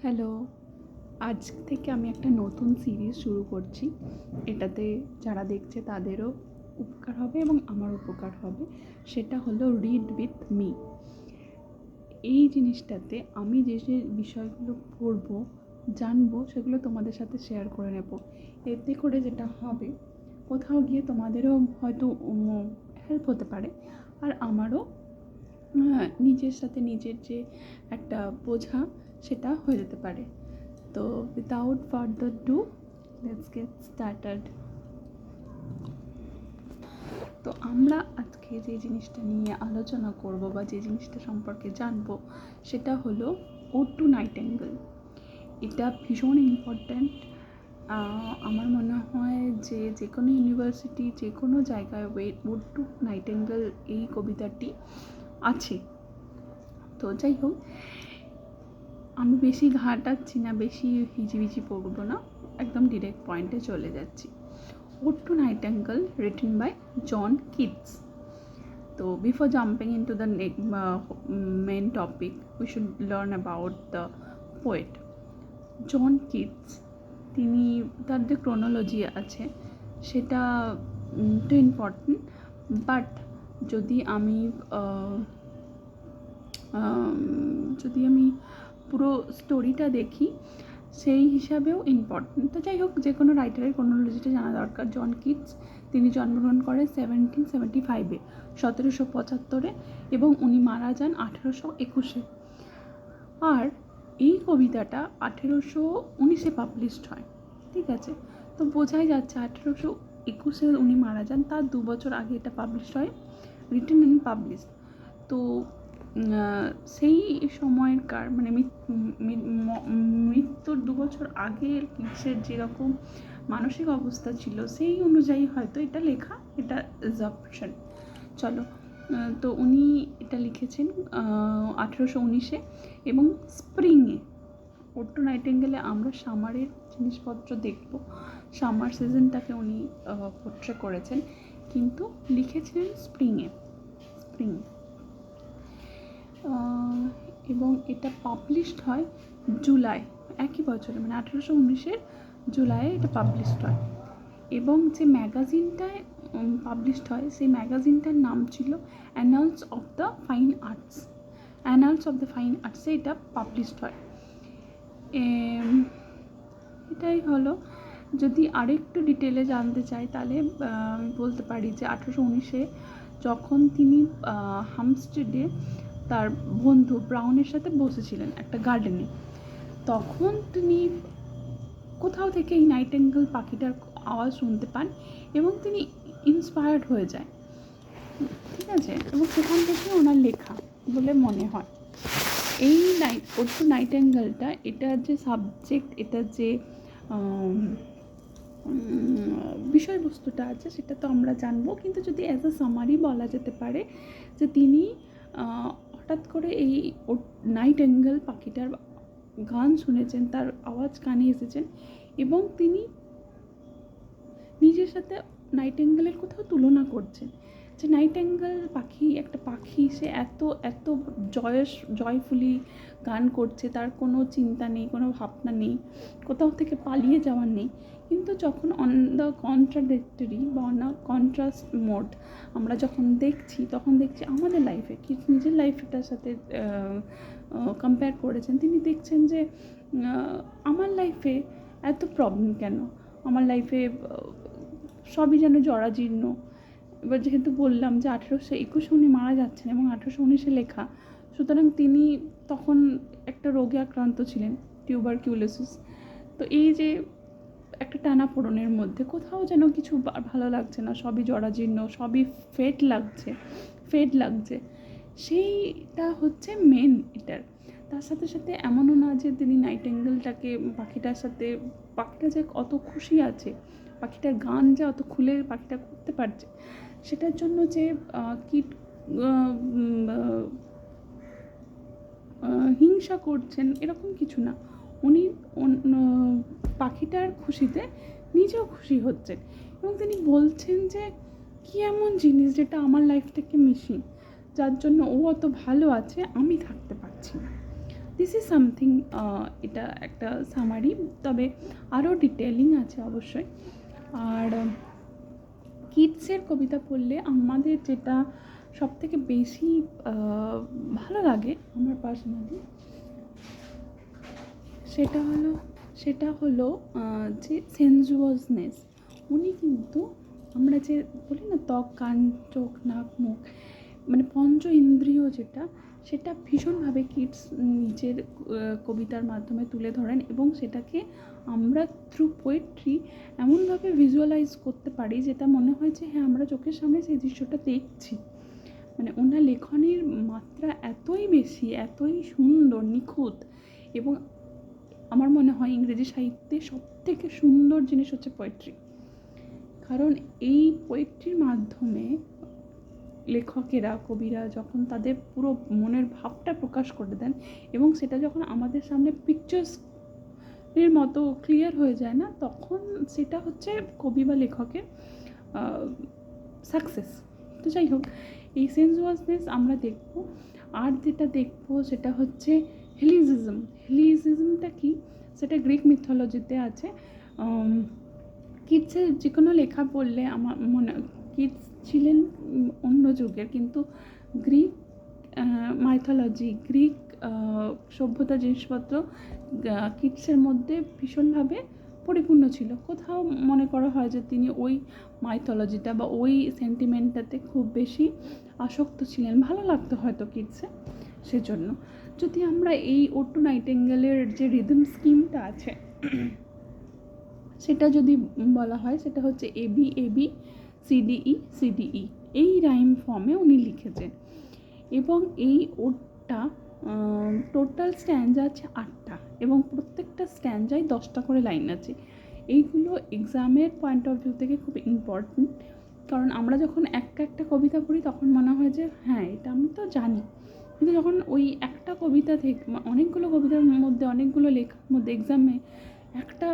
Hello, আজ থেকে আমি একটা নতুন সিরিজ শুরু করছি। এটাতে যারা দেখছে তাদেরও উপকার হবে এবং আমার উপকার হবে। সেটা হলো রিড উইথ মি। এই জিনিসটাতে আমি যে বিষয়গুলো পড়বো, জানবো, সেগুলো তোমাদের সাথে শেয়ার করে নেব। এতে করে যেটা হবে, কোথাও গিয়ে তোমাদেরও হয়তো হেল্প হতে পারে, আর আমারও নিজের সাথে নিজের যে একটা বোঝা, সেটা হয়ে যেতে পারে। তো without further do, let's get started. তো আমরা আজকে যে জিনিসটা নিয়ে আলোচনা করব বা যে জিনিসটা সম্পর্কে জানবো, সেটা হলো ওড টু নাইটেঙ্গেল। এটা ভীষণ ইম্পর্ট্যান্ট। আমার মনে হয় যে যে কোনো ইউনিভার্সিটি, যে কোনো জায়গায় ওড টু নাইটেঙ্গেল এই কবিতাটি আছে। তো যাই হোক, আমি বেশি ঘাটাচ্ছি না, বেশি হিজিবিজি পড়বো না, একদম ডিরেক্ট পয়েন্টে চলে যাচ্ছি। Ode to nightingale, written by John Keats. So before jumping into the main topic, we should learn about the poet. John Keats, তিনি তার যে ক্রোনোলজি আছে সেটা তো ইম্পর্টেন্ট, বাট যদি আমি পুরো স্টোরিটা দেখি সেই হিসাবেও ইম্পর্টেন্ট। তো যাই হোক, যে কোনো রাইটারের ক্রোনোলজিটা জানা দরকার। জন কিটস, তিনি জন্মগ্রহণ করেন 1775-এ, 1775, এবং উনি মারা যান 1821-এ। আর এই কবিতাটা 1819-এ পাবলিশড হয়। ঠিক আছে, তো বোঝাই যাচ্ছে 1821-এ উনি মারা যান, তার 2 বছর আগে এটা পাবলিশড হয়, রিটেন অ্যান্ড পাবলিশড। তো সেই সময়কার মানে মৃত্যুর 2 বছর আগে কিটসের যেরকম মানসিক অবস্থা ছিল, সেই অনুযায়ী হয়তো এটা লেখা, এটা অ্যাজাম্পশন। চলো, তো উনি এটা লিখেছেন 1819-এ, এবং স্প্রিংয়ে। ওড টু নাইটেঙ্গেলে আমরা সামারের জিনিসপত্র দেখব। সামার সিজনটাকে উনি পোট্রে করেছেন, কিন্তু লিখেছিলেন স্প্রিং। এবং এটা পাবলিশড হয় জুলাই, একই বছরে, মানে 1819-এর জুলাইয়ে এটা পাবলিশড হয়। এবং যে ম্যাগাজিনটায় পাবলিশড হয়, সেই ম্যাগাজিনটার নাম ছিল অ্যানালস অফ দ্য ফাইন আর্টসে এটা পাবলিশড হয়। এটাই হলো। যদি আরেকটু ডিটেলে জানতে চাই, তাহলে আমি বলতে পারি যে 1819-এ যখন তিনি হামস্টেডে তার বন্ধু ব্রাউনের সাথে বসেছিলেন একটা গার্ডেনে, তখন তিনি কোথাও থেকে এই নাইটেঙ্গেল পাখিটার আওয়াজ শুনতে পান এবং তিনি ইন্সপায়ার্ড হয়ে যায়। ঠিক আছে, এবং সেখান থেকে ওনার লেখা বলে মনে হয়। এই ওড টু নাইটেঙ্গেলটা, এটার যে সাবজেক্ট, এটার যে বিষয়বস্তুটা আছে সেটা তো আমরা জানবো, কিন্তু যদি অ্যাজ আ সামারি বলা যেতে পারে যে তিনি হঠাৎ করে এই নাইটেঙ্গেল পাখিটার গান শুনেছেন, তার আওয়াজ কানে এসেছেন, এবং তিনি নিজের সাথে নাইটেঙ্গেলের কোথাও তুলনা করছেন যে নাইটেঙ্গেল পাখি, একটা পাখি, সে এত এত জয়ফুলি গান করছে, তার কোনো চিন্তা নেই, কোনো ভাবনা নেই, কোথাও থেকে পালিয়ে যাওয়ার নেই। কিন্তু যখন অন দ্য কন্ট্রাডিক্টরি বা অন দ্য কন্ট্রাস্ট মোড আমরা যখন দেখছি, তখন দেখছি আমাদের লাইফে কি, নিজের লাইফটার সাথে কম্পেয়ার করেছেন, তিনি দেখছেন যে আমার লাইফে এত প্রবলেম কেন, আমার লাইফে সবই যেন জরাজীর্ণ। এবার যেহেতু বললাম যে 1821 উনি মারা যাচ্ছেন এবং 1819-এ লেখা, সুতরাং তিনি তখন একটা রোগে আক্রান্ত ছিলেন, টিউবারকিউলোসিস। তো এই যে একটা টানাপোড়েনের মধ্যে কোথাও যেন কিছু ভালো লাগছে না, সবই জরাজীর্ণ, সবই ফেড লাগছে, সেইটা হচ্ছে মেন এটার। তার সাথে সাথে এমনও না যে তিনি নাইটেঙ্গেলটাকে, পাখিটার সাথে, পাখিটা যে অত খুশি আছে, পাখিটার গান যে অত খুলে পাখিটা করতে পারছে, সেটার জন্য যে কীট হিংসা করছেন, এরকম কিছু না। উনি পাখিটার খুশিতে নিজেও খুশি হচ্ছেন, এবং তিনি বলছেন যে কী এমন জিনিস যেটা আমার লাইফ থেকে মিসিং, যার জন্য ও অত ভালো আছে, আমি থাকতে পারছি না। দিস ইজ সামথিং, এটা একটা সামারি, তবে আরও ডিটেলিং আছে অবশ্যই। আর কিডসের কবিতা পড়লে আমাদের যেটা সবথেকে বেশি ভালো লাগে আমার পার্সোনালি, সেটা হলো যে সেনজুয়াসনেস। উনি কিন্তু, আমরা যে বলি না ত্বক, কান, চোখ, নাক, মুখ, মানে পঞ্চ ইন্দ্রিয় যেটা, সেটা ভীষণভাবে কিডস নিজের কবিতার মাধ্যমে তুলে ধরেন, এবং সেটাকে আমরা থ্রু পোয়েট্রি এমনভাবে ভিজুয়ালাইজ করতে পারি যেটা মনে হয় যে হ্যাঁ, আমরা চোখের সামনে সেই দৃশ্যটা দেখছি। মানে ওনার লেখনীর মাত্রা এতই বেশি, এতই সুন্দর, নিখুঁত, এবং আমার মনে হয় ইংরেজি সাহিত্যে সবথেকে সুন্দর জিনিস হচ্ছে পোয়েট্রি। কারণ এই পোয়েট্রির মাধ্যমে লেখকেরা, কবিরা যখন তাদের পুরো মনের ভাবটা প্রকাশ করে দেন, এবং সেটা যখন আমাদের সামনে পিকচার্সের মতো ক্লিয়ার হয়ে যায় না, তখন সেটা হচ্ছে কবি বা লেখকের সাকসেস। তো যাই হোক, এই সেনজুয়াসনেস আমরা দেখব। আর যেটা দেখব সেটা হচ্ছে হেলিজিজম। হেলিজিজমটা কি, সেটা গ্রিক মিথোলজিতে আছে। কিডসের যে কোনো লেখা পড়লে আমার মনে, কিডস ছিলেন অন্য যুগের, কিন্তু গ্রিক মাইথোলজি, গ্রিক সভ্যতা, জিনিসপত্র কিডসের মধ্যে ভীষণভাবে পরিপূর্ণ ছিল। কোথাও মনে করা হয় যে তিনি ওই মাইথোলজিটা বা ওই সেন্টিমেন্টটাতে খুব বেশি আসক্ত ছিলেন, ভালো লাগতো হয়তো কিডসে। সেজন্য যদি আমরা এই ওটু নাইটিঙ্গেলের যে রিদম স্কিমটা আছে সেটা যদি বলা হয়, সেটা হচ্ছে এবি এবি সিডিই সিডিই, এই রাইম ফর্মে উনি লিখেছেন। এবং এই ওটটা টোটাল স্ট্যান্জা আছে 8টা, এবং প্রত্যেকটা স্ট্যান্জায় 10টা করে লাইন আছে। এইগুলো এক্সামের পয়েন্ট অফ ভিউ থেকে খুব ইম্পর্টেন্ট, কারণ আমরা যখন একটা কবিতা পড়ি তখন মনে হয় যে হ্যাঁ, এটা আমি তো জানি, কিন্তু যখন ওই একটা কবিতা থেকে, অনেকগুলো কবিতার মধ্যে, অনেকগুলো লেখার মধ্যে এক্সামে একটা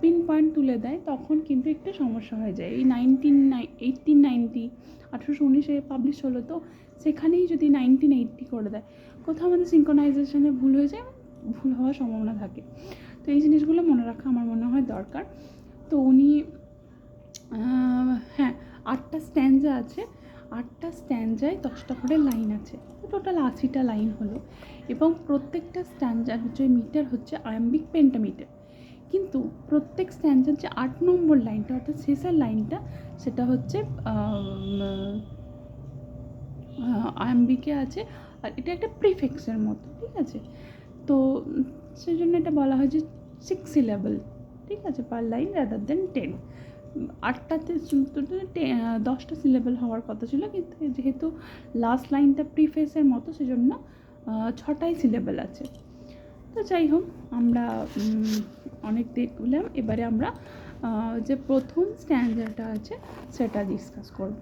পিন পয়েন্ট তুলে দেয়, তখন কিন্তু একটু সমস্যা হয়ে যায়। এই 1890 1819 পাবলিশ হলো, তো সেখানেই যদি 1980 করে দেয়, কোথাও আমাদের সিঙ্ক্রোনাইজেশনে ভুল হয়ে যায়, ভুল হওয়ার সম্ভাবনা থাকে। তো এই জিনিসগুলো মনে রাখা আমার মনে হয় দরকার। তো উনি হ্যাঁ, 8টা স্ট্যান্জা আছে, 8টা স্ট্যান্জায় 10টা করে লাইন আছে, টোটাল 80টা লাইন হলো। এবং প্রত্যেকটা স্ট্যান্জার যে মিটার হচ্ছে আয়াম্বিক পেন্টামিটার, কিন্তু প্রত্যেক স্ট্যান্জার যে 8 নম্বর লাইনটা, অর্থাৎ শেষের লাইনটা, সেটা হচ্ছে আয়াম্বিকে আছে, আর এটা একটা প্রিফিক্সের মতো, ঠিক আছে। তো সেই জন্য এটা বলা হয় যে 6 সিলেবল, ঠিক আছে, পার লাইন রাদার দেন 10। 8টাতে 10টা সিলেবল হওয়ার কথা ছিল, কিন্তু যেহেতু লাস্ট লাইনটা প্রিফেসের মতো, সেজন্য 6টাই সিলেবল আছে। তো যাই হোক, আমরা অনেক দেখলাম, এবারে আমরা যে প্রথম স্ট্যান্ডার্ডটা আছে সেটা ডিসকাস করব।